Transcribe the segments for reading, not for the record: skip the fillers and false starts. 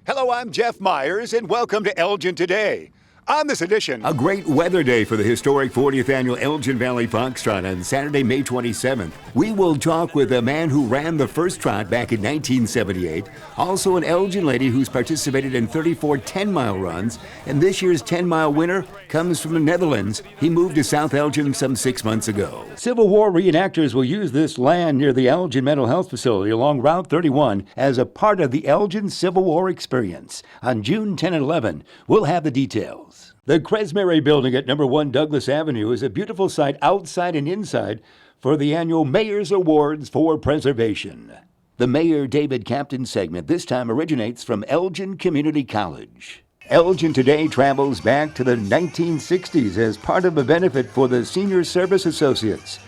Hello, I'm Jeff Myers, and welcome to Elgin Today. On this edition, a great weather day for the historic 40th Annual Elgin Valley Fox Trot on Saturday, May 27th. We will talk with a man who ran the first trot back in 1978, also an Elgin lady who's participated in 34 10-mile runs, and this year's 10-mile winner comes from the Netherlands. He moved to South Elgin some 6 months ago. Civil War reenactors will use this land near the Elgin Mental Health Facility along Route 31 as a part of the Elgin Civil War experience. On June 10 and 11, we'll have the details. The Cresmere Building at number 1 Douglas Avenue is a beautiful site outside and inside for the annual Mayor's Awards for Preservation. The Mayor David Kaptain segment this time originates from Elgin Community College. Elgin Today travels back to the 1960s as part of a benefit for the Senior Service Associates.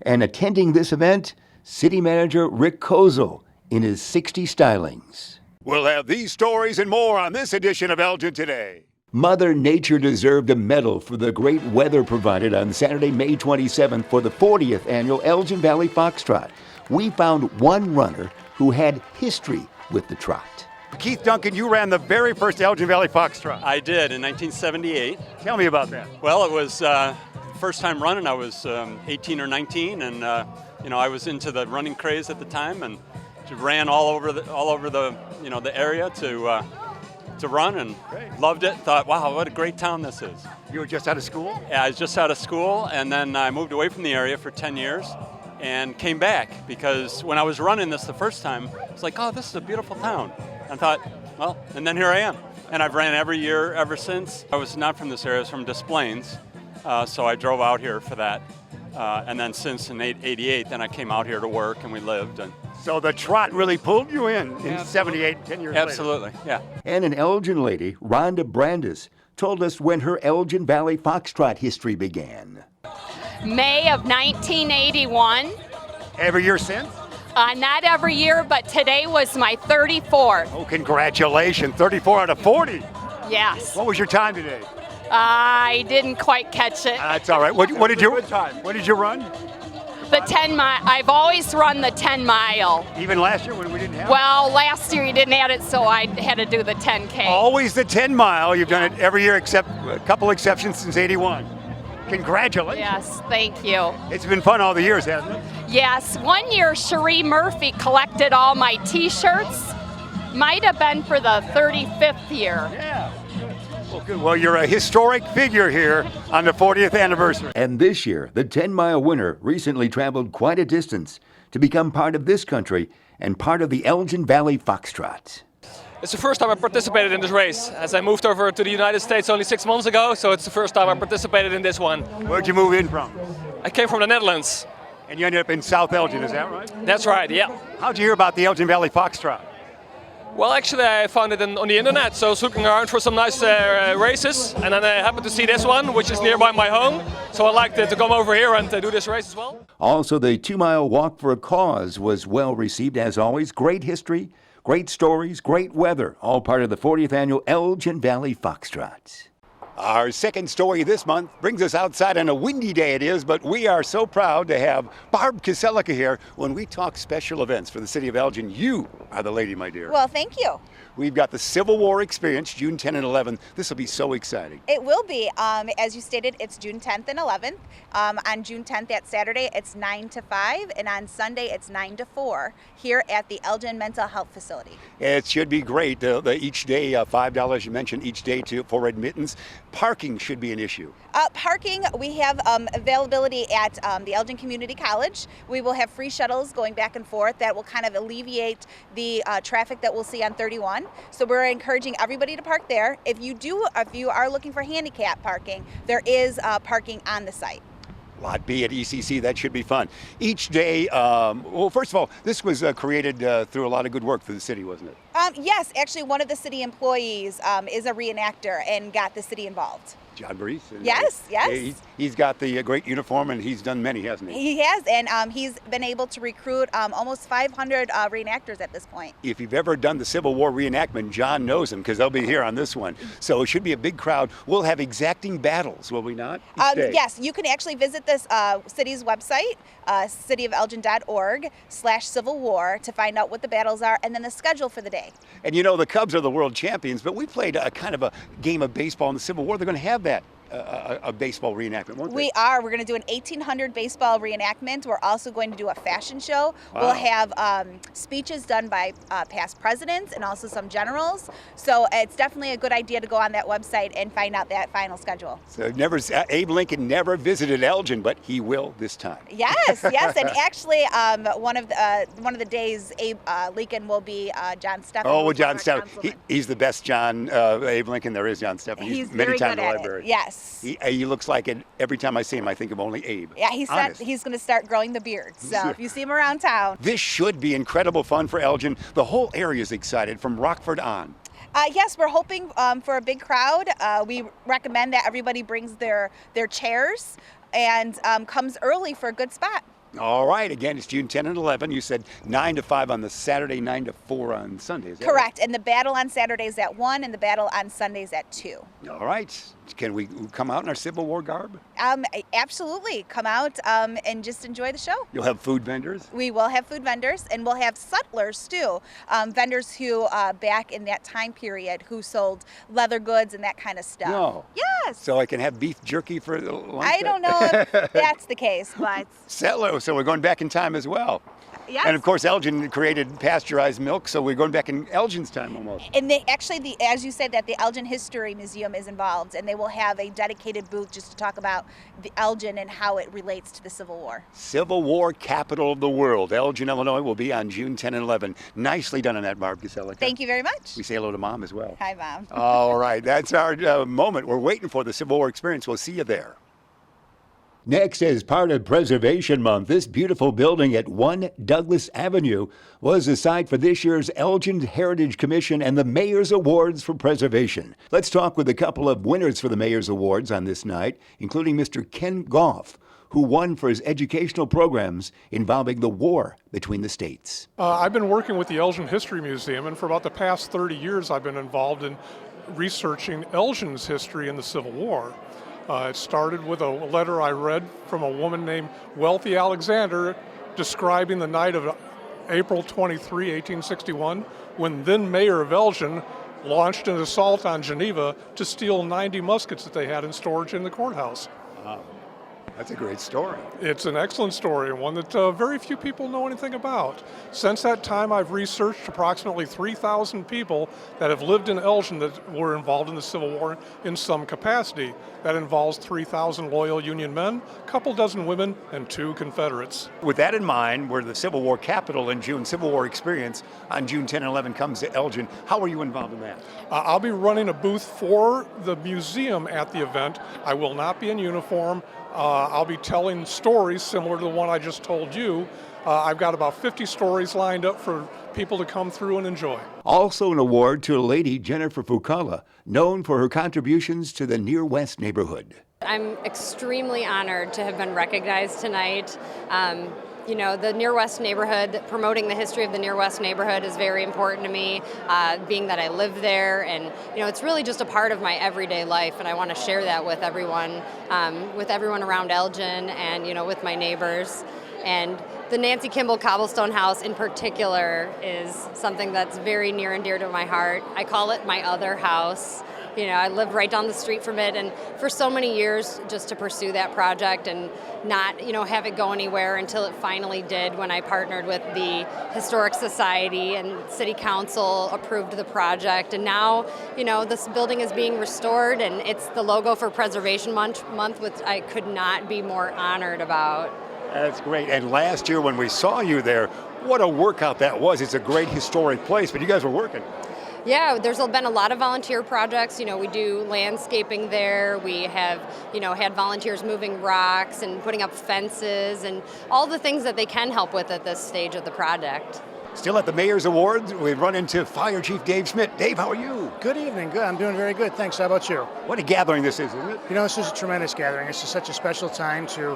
And attending this event, City Manager Rick Kozel in his 60 stylings. We'll have these stories and more on this edition of Elgin Today. Mother Nature deserved a medal for the great weather provided on Saturday, May 27th for the 40th Annual Elgin Valley Fox Trot. We found one runner who had history with the trot. Keith Duncan, you ran the very first Elgin Valley Fox Trot. I did in 1978. Tell me about that. Well, it was first time running. I was 18 or 19, and I was into the running craze at the time, and ran all over the area to run, and loved it. Thought, wow, what a great town this is. You were just out of school? Yeah, I was just out of school, and then I moved away from the area for 10 years and came back because when I was running this the first time, I was like, oh, this is a beautiful town. And thought, well, and then here I am. And I've ran every year ever since. I was not from this area, I was from Des Plaines, so I drove out here for that. And then since in 88, then I came out here to work, and we lived. And so the trot really pulled you in 78, 10 years Absolutely, later. Yeah. And an Elgin lady, Rhonda Brandis, told us when her Elgin Valley Foxtrot history began. May of 1981. Every year since? Not every year, but today was my 34th. Oh, congratulations, 34 out of 40. Yes. What was your time today? I didn't quite catch it. That's all right. What did you run? The 10 mile. I've always run the 10 mile. Even last year when we didn't have Well, last year you didn't have it, so I had to do the 10K. Always the 10 mile. You've done it every year except a couple exceptions since 81. Congratulations. Yes, thank you. It's been fun all the years, hasn't it? Yes, one year Cherie Murphy collected all my t-shirts. Might have been for the 35th year. Yeah. Well, good. Well, you're a historic figure here on the 40th anniversary. And this year, the 10-mile winner recently traveled quite a distance to become part of this country and part of the Elgin Valley Foxtrot. It's the first time I participated in this race, as I moved over to the United States only 6 months ago, so it's the first time I participated in this one. Where'd you move in from? I came from the Netherlands. And you ended up in South Elgin, is that right? That's right, yeah. How'd you hear about the Elgin Valley Foxtrot? Well, actually, I found it on the internet, so I was looking around for some nice races, and then I happened to see this one, which is nearby my home, so I liked to come over here and do this race as well. Also, the 2-mile walk for a cause was well received as always. Great history, great stories, great weather, all part of the 40th Annual Elgin Valley Foxtrot. Our second story this month brings us outside on a windy day it is, but we are so proud to have Barb Kaselica here when we talk special events for the city of Elgin. You are the lady, my dear. Well, thank you. We've got the Civil War experience, June 10 and 11. This will be so exciting. It will be. As you stated, it's June 10th and 11th. On June 10th, that Saturday, it's 9 to 5, and on Sunday, it's 9 to 4 here at the Elgin Mental Health Facility. It should be great. Each day, $5 you mentioned each day for admittance. Parking should be an issue. Parking, we have availability at the Elgin Community College. We will have free shuttles going back and forth that will kind of alleviate the traffic that we'll see on 31. So we're encouraging everybody to park there. If you are looking for handicap parking, there is parking on the site. Lot B at ECC, that should be fun. Each day, well, first of all, this was created through a lot of good work for the city, wasn't it? Yes, actually one of the city employees is a reenactor and got the city involved. John Brees. And, Yes, yes. He's got the great uniform, and he's done many, hasn't he? He has, and he's been able to recruit almost 500 reenactors at this point. If you've ever done the Civil War reenactment, John knows them because they'll be here on this one. So it should be a big crowd. We'll have exacting battles, will we not? Each day. Yes, you can actually visit this city's website, cityofelgin.org/Civil War, to find out what the battles are and then the schedule for the day. And you know, the Cubs are the world champions, but we played a kind of a game of baseball in the Civil War. They're going to have that. A baseball reenactment, won't they? We are. We're going to do an 1800 baseball reenactment. We're also going to do a fashion show. Wow. We'll have speeches done by past presidents and also some generals. So it's definitely a good idea to go on that website and find out that final schedule. So Abe Lincoln never visited Elgin, but he will this time. Yes, yes, and actually, one of the days Abe Lincoln will be John Steffen. Oh, well, John Steffen. He's the best John Abe Lincoln there is. John Steffen. He's many very times good in the at library. it. Yes. He looks like it. Every time I see him, I think of only Abe. Yeah, he's going to start growing the beard. So if you see him around town. This should be incredible fun for Elgin. The whole area is excited from Rockford on. Yes, we're hoping for a big crowd. We recommend that everybody brings their chairs and comes early for a good spot. All right. Again, it's June 10 and 11. You said 9 to 5 on the Saturday, 9 to 4 on Sunday. Is that Correct. And the battle on Saturdays at 1 and the battle on Sundays at 2. All right. Can we come out in our Civil War garb? Absolutely. Come out and just enjoy the show. You'll have food vendors? We will have food vendors, and we'll have sutlers too. Vendors who, back in that time period, who sold leather goods and that kind of stuff. No. Yes. So I can have beef jerky for lunch? I don't know if that's the case, but... Settler, so we're going back in time as well. Yes. And of course, Elgin created pasteurized milk, so we're going back in Elgin's time almost. And as you said, that the Elgin History Museum is involved, and they will have a dedicated booth just to talk about the Elgin and how it relates to the Civil War. Civil War capital of the world. Elgin, Illinois will be on June 10 and 11. Nicely done on that, Barb Kaselica. Thank you very much. We say hello to Mom as well. Hi, Mom. All right, that's our moment. We're waiting for the Civil War experience. We'll see you there. Next, as part of Preservation Month, this beautiful building at 1 Douglas Avenue was the site for this year's Elgin Heritage Commission and the Mayor's Awards for Preservation. Let's talk with a couple of winners for the Mayor's Awards on this night, including Mr. Ken Goff, who won for his educational programs involving the war between the states. I've been working with the Elgin History Museum, and for about the past 30 years I've been involved in researching Elgin's history in the Civil War. It started with a letter I read from a woman named Wealthy Alexander describing the night of April 23, 1861, when then Mayor of Elgin launched an assault on Geneva to steal 90 muskets that they had in storage in the courthouse. Wow. That's a great story. It's an excellent story, and one that very few people know anything about. Since that time, I've researched approximately 3,000 people that have lived in Elgin that were involved in the Civil War in some capacity. That involves 3,000 loyal Union men, a couple dozen women, and 2 Confederates. With that in mind, we're the Civil War capital in June. Civil War experience on June 10 and 11 comes to Elgin. How are you involved in that? I'll be running a booth for the museum at the event. I will not be in uniform. I'll be telling stories similar to the one I just told you. I've got about 50 stories lined up for people to come through and enjoy. Also an award to a lady, Jennifer Fukala, known for her contributions to the Near West neighborhood. I'm extremely honored to have been recognized tonight. You know, the Near West neighborhood, promoting the history of the Near West neighborhood is very important to me, being that I live there, and you know, it's really just a part of my everyday life, and I want to share that with everyone around Elgin, and you know, with my neighbors. And the Nancy Kimball Cobblestone House in particular is something that's very near and dear to my heart. I call it my other house. You know, I live right down the street from it, and for so many years just to pursue that project and not, you know, have it go anywhere until it finally did when I partnered with the Historic Society and City Council approved the project. And now, you know, this building is being restored, and it's the logo for Preservation Month, which I could not be more honored about. That's great. And last year when we saw you there, what a workout that was. It's a great historic place, but you guys were working. Yeah, there's been a lot of volunteer projects. You know, we do landscaping there. We have, you know, had volunteers moving rocks and putting up fences and all the things that they can help with at this stage of the project. Still at the Mayor's Awards, we've run into Fire Chief Dave Schmidt. Dave, how are you? Good evening. Good. I'm doing very good. Thanks. How about you? What a gathering this is, isn't it? You know, this is a tremendous gathering. This is such a special time to,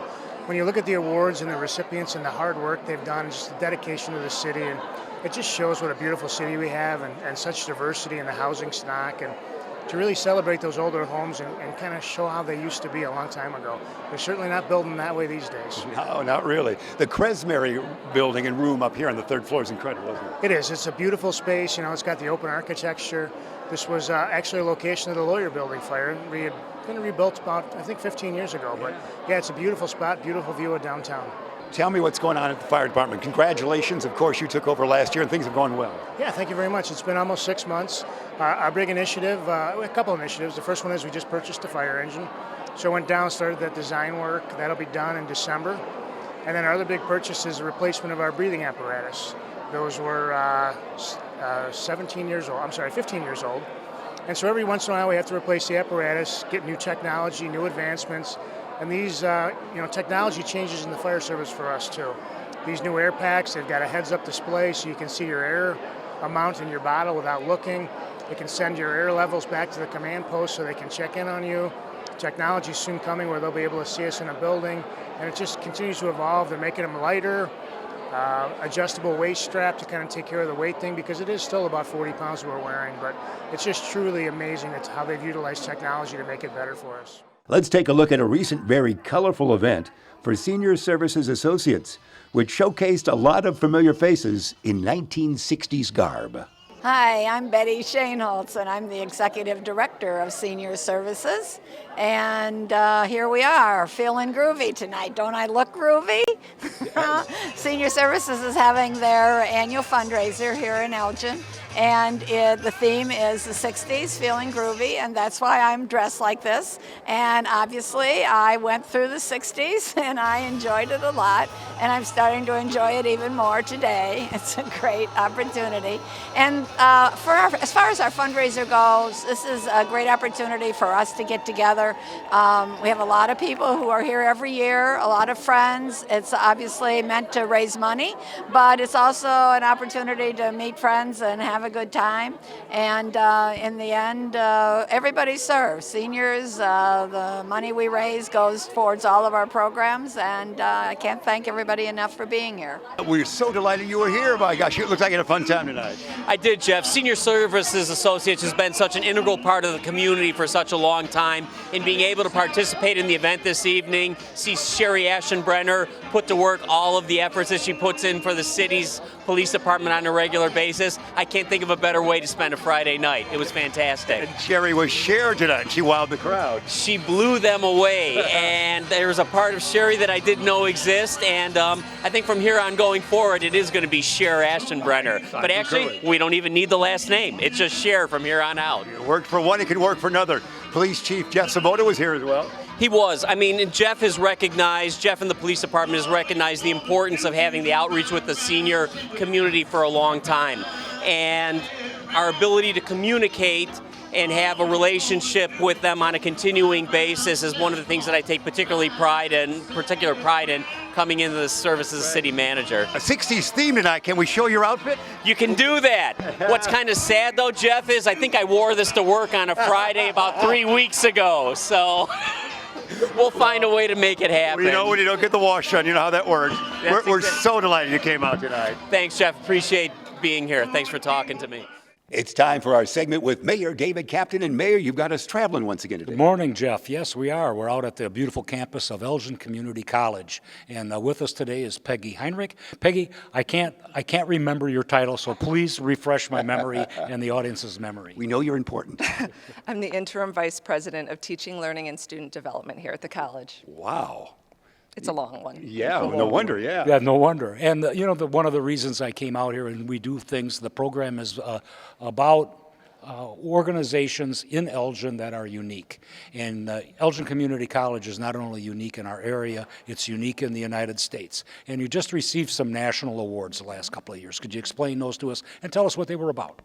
when you look at the awards and the recipients and the hard work they've done, just the dedication to the city, and it just shows what a beautiful city we have and such diversity in the housing stock, and to really celebrate those older homes and kind of show how they used to be a long time ago. They're certainly not building that way these days. No, not really. The Cresmary building and room up here on the third floor is incredible, isn't it? It is. It's a beautiful space. You know, it's got the open architecture. This was actually a location of the lawyer building fire. We had been rebuilt about, I think, 15 years ago. But yeah, it's a beautiful spot, beautiful view of downtown. Tell me what's going on at the fire department. Congratulations. Of course, you took over last year and things have gone well. Yeah, thank you very much. It's been almost 6 months. Our big initiative, a couple of initiatives. The first one is we just purchased a fire engine. So went down, started that design work. That'll be done in December. And then our other big purchase is the replacement of our breathing apparatus. Those were 15 years old. And so every once in a while we have to replace the apparatus, get new technology, new advancements. And these, technology changes in the fire service for us too. These new air packs, they've got a heads-up display so you can see your air amount in your bottle without looking. It can send your air levels back to the command post so they can check in on you. Technology's soon coming where they'll be able to see us in a building, and it just continues to evolve. They're making them lighter, adjustable waist strap to kind of take care of the weight thing, because it is still about 40 pounds we're wearing, but it's just truly amazing how they've utilized technology to make it better for us. Let's take a look at a recent, very colorful event for Senior Services Associates, which showcased a lot of familiar faces in 1960s garb. Hi, I'm Betty Shaneholtz, and I'm the Executive Director of Senior Services. And here we are, feeling groovy tonight. Don't I look groovy? Senior Services is having their annual fundraiser here in Elgin. And the theme is the 60s, feeling groovy, and that's why I'm dressed like this. And obviously, I went through the 60s, and I enjoyed it a lot, and I'm starting to enjoy it even more today. It's a great opportunity. And as far as our fundraiser goes, this is a great opportunity for us to get together. We have a lot of people who are here every year, a lot of friends. It's obviously meant to raise money, but it's also an opportunity to meet friends and have a good time, and in the end, everybody serves. Seniors, the money we raise goes towards all of our programs, and I can't thank everybody enough for being here. We're so delighted you were here. My gosh, it looks like you had a fun time tonight. I did, Jeff. Senior Services Associates has been such an integral part of the community for such a long time. In being able to participate in the event this evening, see Sherry Ashenbrenner put to work all of the efforts that she puts in for the city's police department on a regular basis, I can't think of a better way to spend a Friday night. It was fantastic. And Sherry was shared tonight. She wowed the crowd. She blew them away, and there's a part of Sherry that I didn't know exist, and I think from here on going forward, it is going to be Cher Ashenbrenner. But actually, we don't even need the last name. It's just Cher from here on out. It worked for one, it can work for another. Police Chief Jeff Sabota was here as well. He was. I mean, Jeff and the police department has recognized the importance of having the outreach with the senior community for a long time. And our ability to communicate and have a relationship with them on a continuing basis is one of the things that I take particular pride in coming into the service as a city manager. A 60s theme tonight. Can we show your outfit? You can do that. What's kind of sad though, Jeff, is I think I wore this to work on a Friday about 3 weeks ago. So we'll find a way to make it happen. Well, you know, when you don't get the wash done, you know how that works. We're so delighted you came out tonight. Thanks, Jeff. Appreciate being here. Thanks for talking to me. It's time for our segment with Mayor David Kaptain. And Mayor, you've got us traveling once again today. Good morning, Jeff. Yes, we are. We're out at the beautiful campus of Elgin Community College. And with us today is Peggy Heinrich. Peggy, I can't remember your title, so please refresh my memory and the audience's memory. We know you're important. I'm the Interim Vice President of Teaching, Learning, and Student Development here at the college. Wow. It's a long one. Yeah, no wonder, yeah. Yeah, no wonder. And, one of the reasons I came out here and we do things, the program is about organizations in Elgin that are unique. And Elgin Community College is not only unique in our area, it's unique in the United States. And you just received some national awards the last couple of years. Could you explain those to us and tell us what they were about?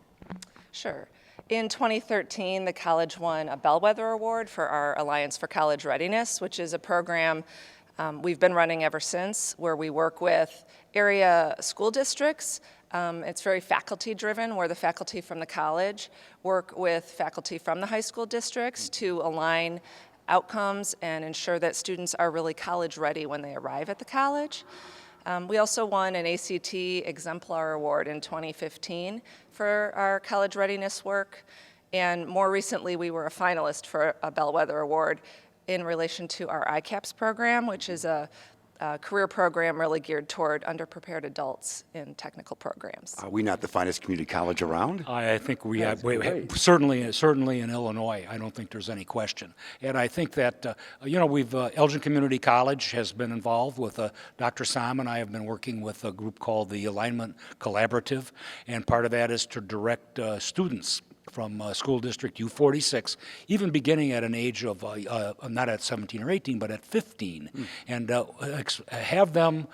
Sure. In 2013, the college won a Bellwether Award for our Alliance for College Readiness, which is a program we've been running ever since, where we work with area school districts It's very faculty-driven, where the faculty from the college work with faculty from the high school districts to align outcomes and ensure that students are really college-ready when they arrive at the college. We also won an ACT Exemplar Award in 2015 for our college readiness work, and more recently we were a finalist for a Bellwether Award in relation to our ICAPS program, which is a career program really geared toward underprepared adults in technical programs. Are we not the finest community college around? I think we have, certainly in Illinois. I don't think there's any question. And I think that, we've, Elgin Community College has been involved with Dr. Sam and I have been working with a group called the Alignment Collaborative, and part of that is to direct students from school district U46, even beginning at an age of, not at 17 or 18, but at 15, and have them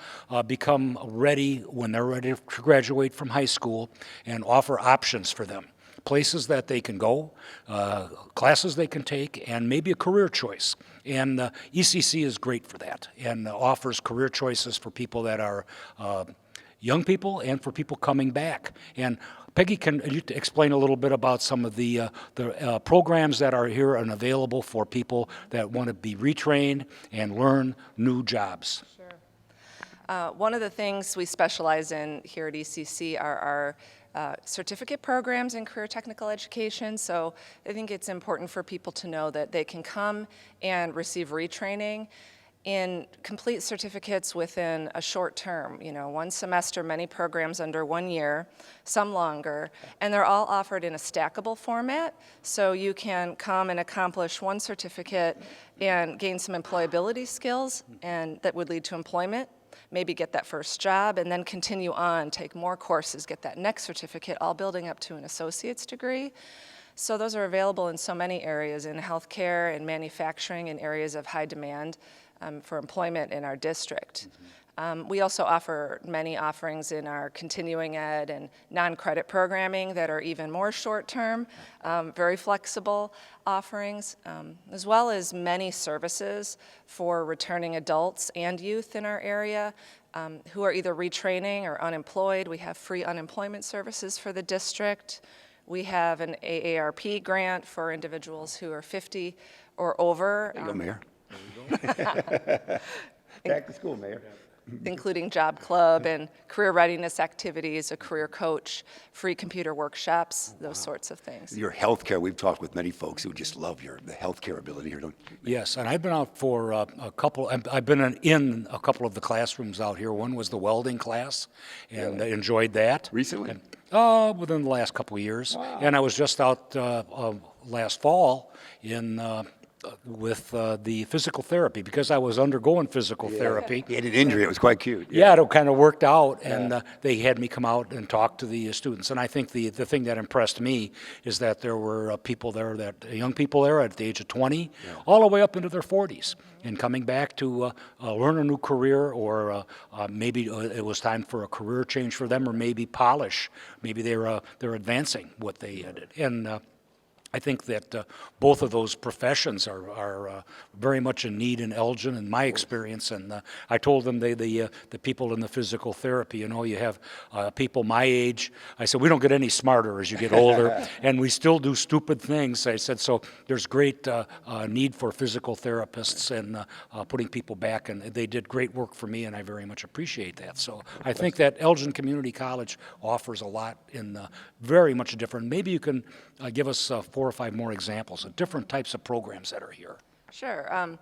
become ready when they're ready to graduate from high school and offer options for them. Places that they can go, classes they can take, and maybe a career choice. And ECC is great for that and offers career choices for people that are young people and for people coming back. And Peggy, can you explain a little bit about some of the programs that are here and available for people that want to be retrained and learn new jobs? Sure. One of the things we specialize in here at ECC are our certificate programs in career technical education. So I think it's important for people to know that they can come and receive retraining in complete certificates within a short term, one semester, many programs under 1 year, some longer, and they're all offered in a stackable format, so you can come and accomplish one certificate and gain some employability skills, and that would lead to employment, maybe get that first job, and then continue on, take more courses, get that next certificate, all building up to an associate's degree. So those are available in so many areas, in healthcare and manufacturing, in areas of high demand for employment in our district. We also offer many offerings in our continuing ed and non-credit programming that are even more short-term, very flexible offerings, as well as many services for returning adults and youth in our area who are either retraining or unemployed. We have free unemployment services for the district. We have an AARP grant for individuals who are 50 or over. There you go, Mayor. Back to school, Mayor. Including Job Club and career readiness activities, a career coach, free computer workshops, those sorts of things. Your healthcare, we've talked with many folks who just love the healthcare ability here, don't you? Yes, and I've been out for a couple, I've been in a couple of the classrooms out here. One was the welding class, and I enjoyed that. Recently? Within the last couple of years. Wow. And I was just out last fall with the physical therapy, because I was undergoing physical therapy. You had an injury, it was quite cute. Yeah, it kind of worked out, and they had me come out and talk to the students. And I think the thing that impressed me is that there were people there, young people there at the age of 20, all the way up into their 40s, and coming back to learn a new career, or maybe it was time for a career change for them, or maybe polish. Maybe they're advancing what they did. And I think that both of those professions are very much in need in Elgin, in my experience. And I told them, the people in the physical therapy, you have people my age. I said, we don't get any smarter as you get older, and we still do stupid things. I said, so there's great need for physical therapists and putting people back, and they did great work for me, and I very much appreciate that. So I think that Elgin Community College offers a lot in very much different. Maybe you can give us 4 or 5 more examples of different types of programs that are here. Sure.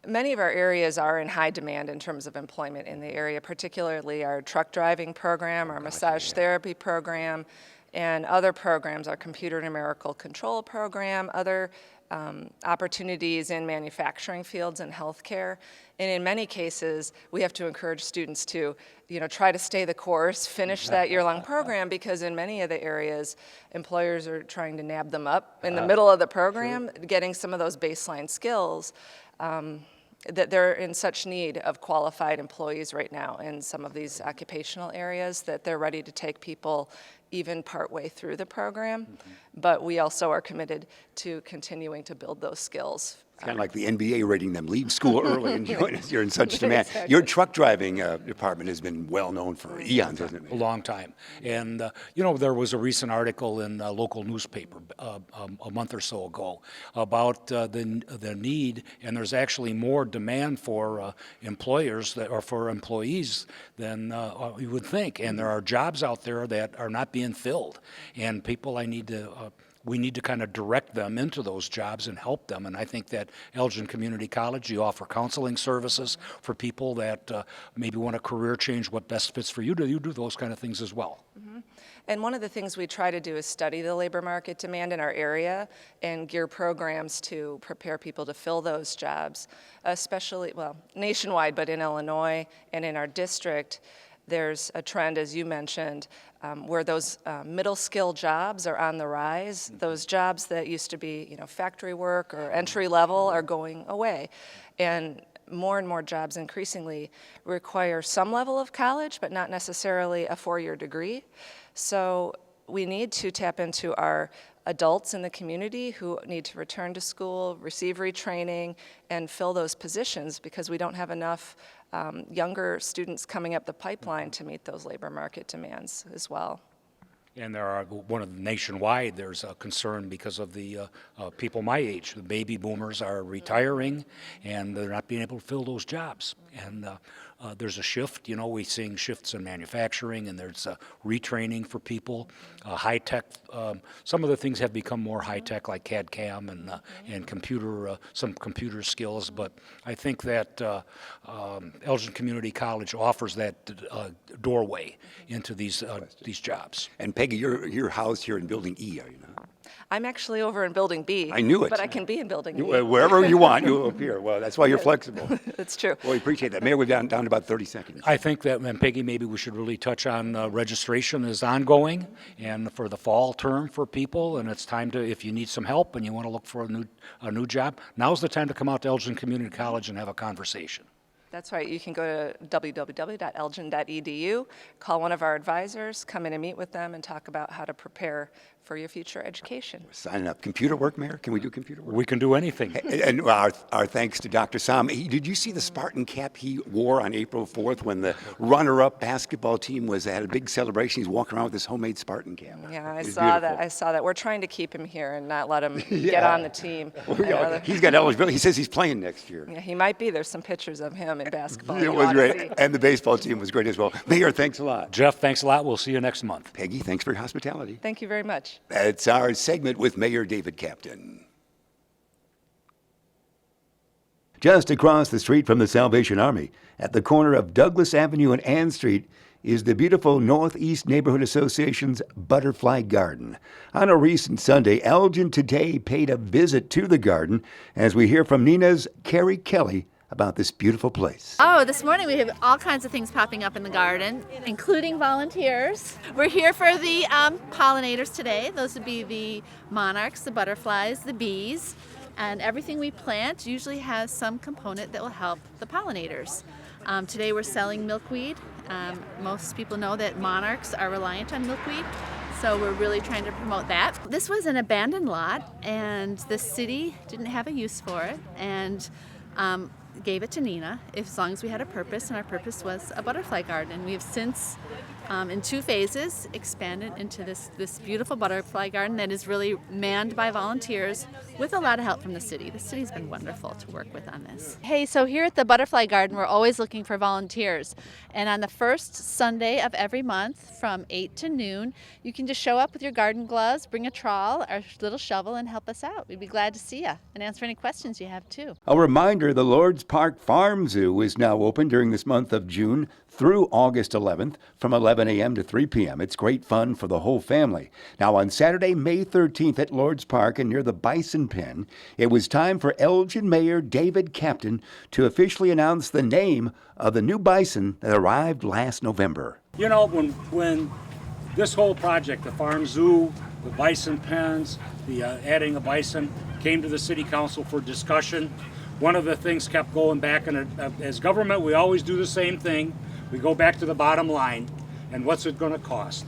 Many of our areas are in high demand in terms of employment in the area, particularly our truck driving program, our massage therapy program, and other programs, our computer numerical control program, other opportunities in manufacturing fields and healthcare. And in many cases, we have to encourage students to, try to stay the course, finish that year-long program, because in many of the areas, employers are trying to nab them up in the middle of the program, getting some of those baseline skills. That they're in such need of qualified employees right now in some of these occupational areas that they're ready to take people even partway through the program. But we also are committed to continuing to build those skills Kind of like the NBA rating them. Leave school early and join us. You're in such demand. Your truck driving department has been well known for eons, hasn't it? A long time. And, there was a recent article in a local newspaper a month or so ago about the need, and there's actually more demand for employers or for employees than you would think. And there are jobs out there that are not being filled. And people we need to kind of direct them into those jobs and help them. And I think that Elgin Community College, you offer counseling services for people that maybe want a career change, what best fits for you. Do you do those kind of things as well? Mm-hmm. And one of the things we try to do is study the labor market demand in our area and gear programs to prepare people to fill those jobs, especially, well, nationwide, but in Illinois and in our district. There's a trend, as you mentioned, where those middle skill jobs are on the rise. Those jobs that used to be, factory work or entry level are going away. And more jobs increasingly require some level of college, but not necessarily a 4-year degree. So we need to tap into our adults in the community who need to return to school, receive retraining, and fill those positions because we don't have enough younger students coming up the pipeline to meet those labor market demands as well. And nationwide, there's a concern because of the people my age. The baby boomers are retiring, and they're not being able to fill those jobs. And there's a shift. We're seeing shifts in manufacturing, and there's retraining for people. High-tech, some of the things have become more high-tech, like CAD/CAM and some computer skills. But I think that Elgin Community College offers that doorway into these jobs. And Peggy, you're housed here in Building E, are you not? I'm actually over in Building B. I knew it. But I can be in Building E. Wherever you want, you'll appear. Well, that's why you're flexible. That's true. Well, we appreciate that. Mayor, we're down to about 30 seconds. I think that, and Peggy, maybe we should really touch on registration is ongoing and for the fall term for people, and it's time to, if you need some help and you want to look for a new job, now's the time to come out to Elgin Community College and have a conversation. That's right. You can go to www.elgin.edu, call one of our advisors, come in and meet with them and talk about how to prepare for your future education. Signing up. Computer work, Mayor? Can we do computer work? We can do anything. And our thanks to Dr. Sam. Did you see the Spartan cap he wore on April 4th when the runner-up basketball team had a big celebration? He's walking around with his homemade Spartan cap. Yeah, I saw that. We're trying to keep him here and not let him get on the team. Well, he's got eligibility. He says he's playing next year. Yeah, he might be. There's some pictures of him in basketball. It was great. And the baseball team was great as well. Mayor, thanks a lot. Jeff, thanks a lot. We'll see you next month. Peggy, thanks for your hospitality. Thank you very much. That's our segment with Mayor David Kaptain. Just across the street from the Salvation Army, at the corner of Douglas Avenue and Ann Street, is the beautiful Northeast Neighborhood Association's Butterfly Garden. On a recent Sunday, Elgin Today paid a visit to the garden as we hear from Nina's Carrie Kelly about this beautiful place. Oh, this morning we have all kinds of things popping up in the garden, including volunteers. We're here for the pollinators today. Those would be the monarchs, the butterflies, the bees, and everything we plant usually has some component that will help the pollinators. Today we're selling milkweed. Most people know that monarchs are reliant on milkweed, so we're really trying to promote that. This was an abandoned lot, and the city didn't have a use for it, and gave it to Nina as long as we had a purpose, and our purpose was a butterfly garden. We have since, in 2 phases, expanded into this beautiful butterfly garden that is really manned by volunteers with a lot of help from the city. The city's been wonderful to work with on this. Hey, so here at the Butterfly Garden, we're always looking for volunteers. And on the first Sunday of every month from 8 to noon, you can just show up with your garden gloves, bring a trowel, our little shovel, and help us out. We'd be glad to see you and answer any questions you have too. A reminder, the Lords Park Farm Zoo is now open during this month of June through August 11th from 11 a.m. to 3 p.m. It's great fun for the whole family. Now on Saturday, May 13th at Lords Park and near the Bison Pen, it was time for Elgin Mayor David Kaptain to officially announce the name of the new bison that arrived last November. You know, when this whole project, the farm zoo, the bison pens, the adding a bison, came to the city council for discussion, one of the things kept going back, and as government, we always do the same thing. We go back to the bottom line, and what's it going to cost?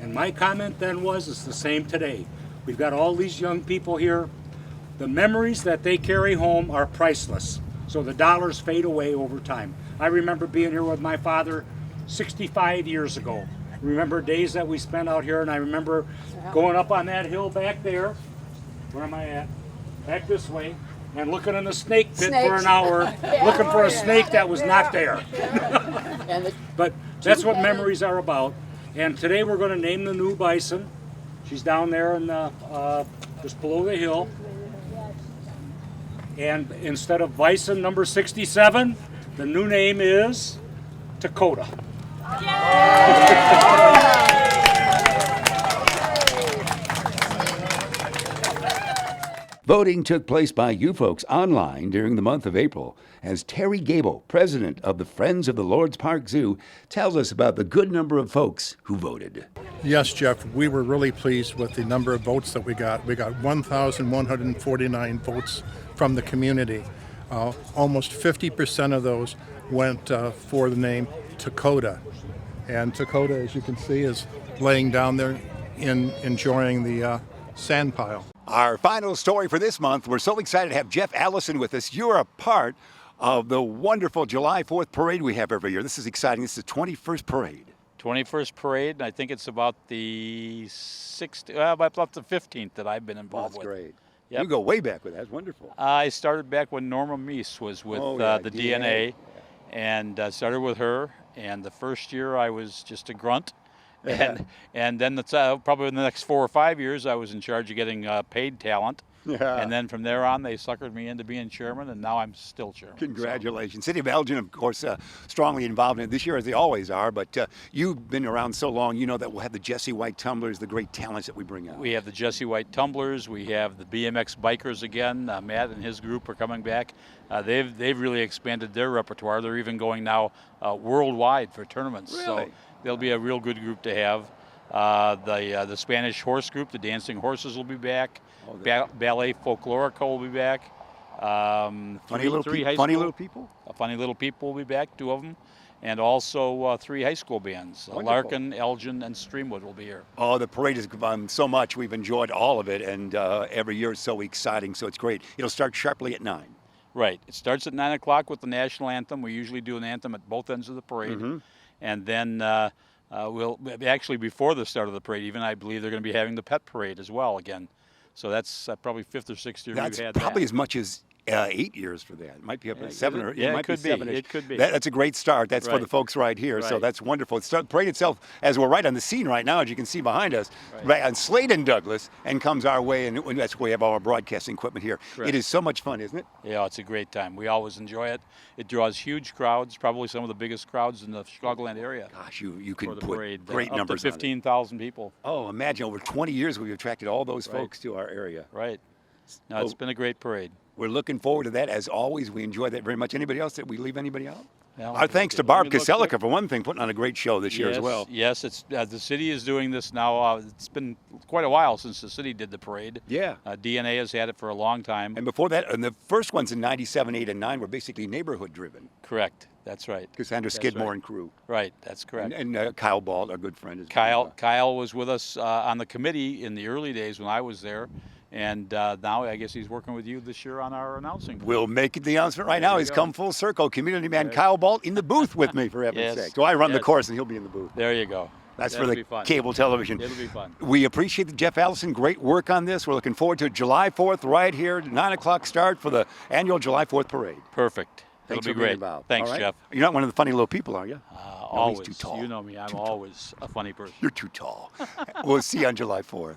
And my comment then was, it's the same today. We've got all these young people here the memories that they carry home are priceless. So the dollars fade away over time. I remember being here with my father 65 years ago. Remember days that we spent out here, and I remember going up on that hill back there. Where am I at? Back this way, and looking in the snake pit for an hour, looking for a snake that was not there. But that's what memories are about. And today we're going to name the new bison. She's down there in the, just below the hill. And instead of bison number 67, the new name is Dakota. Voting took place by you folks online during the month of April, as Terry Gable, president of the Friends of the Lord's Park Zoo, tells us about the good number of folks who voted. Yes, Jeff, we were really pleased with the number of votes that we got. We got 1,149 votes from the community. Almost 50% of those went for the name Dakota. And Dakota, as you can see, is laying down there enjoying the sand pile. Our final story for this month, we're so excited to have Jeff Allison with us. You're a part of the wonderful July 4th parade we have every year. This is exciting. This is the 21st parade. 21st parade, and I think it's about the 15th that I've been involved with. That's great. Yep. You go way back with that. That's wonderful. I started back when Norma Meese was with the DNA, and started with her. And the first year I was just a grunt. And then that's probably in the next 4 or 5 years I was in charge of getting paid talent. And then from there on they suckered me into being chairman, and now I'm still chairman. Congratulations. City of Elgin, of course, strongly involved in it this year, as they always are, but you've been around so long, you know that we'll have the Jesse White tumblers, the great talents that we bring out. We have the Jesse White tumblers, we have the BMX bikers again. Matt and his group are coming back. They've really expanded their repertoire. They're even going now worldwide for tournaments. Really? So they'll be a real good group to have. The Spanish horse group, the dancing horses, will be back. Ballet Folklorico will be back. Funny little people? Funny Little People will be back, 2 of them. And also 3 high school bands. Larkin, Elgin, and Streamwood will be here. Oh, the parade is so much. We've enjoyed all of it, and every year is so exciting, so it's great. It'll start sharply at 9. Right. It starts at 9 o'clock with the national anthem. We usually do an anthem at both ends of the parade. Mm-hmm. And then we'll actually, before the start of the parade, even I believe they're going to be having the pet parade as well again. So that's probably 5th or 6th year we've had that. That's probably as much as 8 years for that. It might be up to 7 or it could be. 7-ish. It could be. That's a great start. That's for the folks right here. So that's wonderful. The parade itself, as we're right on the scene right now, as you can see behind us, right on Slade and Douglas, and comes our way, and that's where we have all our broadcasting equipment here. Correct. It is so much fun, isn't it? Yeah, it's a great time. We always enjoy it. It draws huge crowds, probably some of the biggest crowds in the Chicagoland area. Gosh, you could put great numbers up to 15,000 people. Oh, imagine over 20 years we've attracted all those folks to our area. Right. No, it's been a great parade. We're looking forward to that. As always, we enjoy that very much. Anybody else? Did we leave anybody out? Well, our thanks to Barb Kaselica, for one thing, putting on a great show this year as well. Yes, it's the city is doing this now. It's been quite a while since the city did the parade. Yeah. DNA has had it for a long time. And before that, and the first ones in 97, 8, and 9 were basically neighborhood-driven. Correct. That's right. Cassandra Skidmore and crew. Right. That's correct. And Kyle Bald, our good friend. Kyle was with us on the committee in the early days when I was there. And now I guess he's working with you this year on our announcing. We'll make the announcement right now. He's come full circle. Community man Kyle Balt in the booth with me, for heaven's sake. So I run the course and he'll be in the booth. There you go. That's for the cable television. It'll be fun. We appreciate the Jeff Allison. Great work on this. We're looking forward to July 4th right here, 9 o'clock start for the annual July 4th parade. Perfect. Thanks It'll be great. Thanks, right. Jeff. You're not one of the funny little people, are you? Always. He's too tall. You know me. I'm always a funny person. You're too tall. We'll see you on July 4th.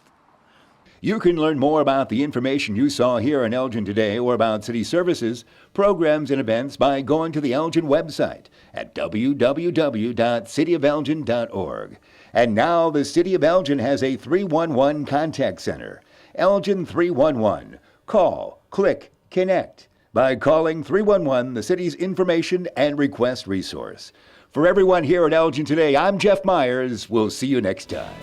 You can learn more about the information you saw here in Elgin today or about city services, programs, and events by going to the Elgin website at www.cityofelgin.org. And now the City of Elgin has a 311 contact center. Elgin 311. Call, click, connect by calling 311, the city's information and request resource. For everyone here at Elgin today, I'm Jeff Myers. We'll see you next time.